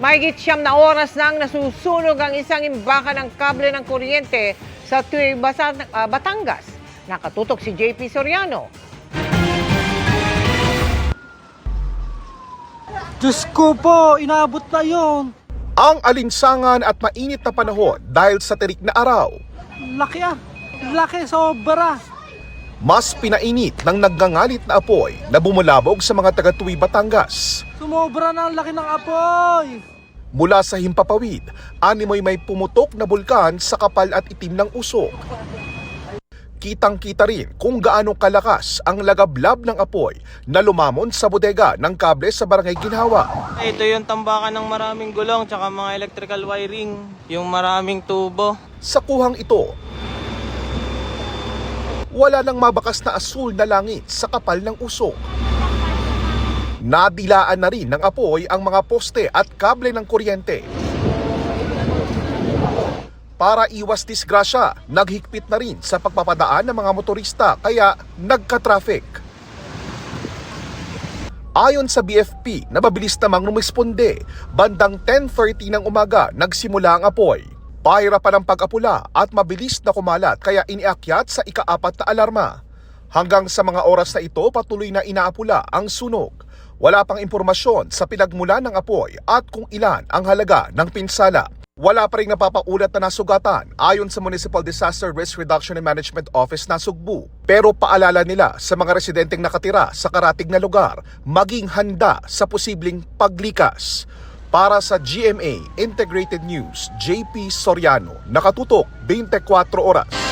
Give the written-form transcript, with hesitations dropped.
Mahigit 9 na oras nang nasusunog ang isang imbaka ng kable ng kuryente sa Tuy, Batangas. Nakatutok si JP Soriano. Diyos ko po, inaabot na yun. Ang alinsangan at mainit na panahon dahil sa tirik na araw. Laki ah. Laki, sobra. Mas pinainit ng naggangalit na apoy na bumulabog sa mga taga-Tuy, Batangas. Sumobra na ang laki ng apoy. Mula sa himpapawid, animoy may pumutok na bulkan sa kapal at itim ng usok. Kitang-kita rin kung gaano kalakas ang lagablab ng apoy na lumamon sa bodega ng kable sa Barangay Ginhawa. Ito yung tambakan ng maraming gulong tsaka mga electrical wiring, yung maraming tubo. Sa kuhang ito, wala nang mabakas na asul na langit sa kapal ng usok. Nadilaan na rin ng apoy ang mga poste at kable ng kuryente. Para iwas disgrasya, naghigpit na rin sa pagpapadaan ng mga motorista kaya nagka-traffic. Ayon sa BFP na mabilis namang rumisponde, bandang 10:30 ng umaga nagsimula ang apoy. Pahirapan ang pag-apula at mabilis na kumalat kaya iniakyat sa ika-4 na alarma. Hanggang sa mga oras na ito patuloy na inaapula ang sunog. Wala pang impormasyon sa pinagmulan ng apoy at kung ilan ang halaga ng pinsala. Wala pa rin napapaulat na nasugatan ayon sa Municipal Disaster Risk Reduction and Management Office na Sugbu. Pero paalala nila sa mga residenteng nakatira sa karatig na lugar, maging handa sa posibleng paglikas. Para sa GMA Integrated News, JP Soriano, nakatutok 24 oras.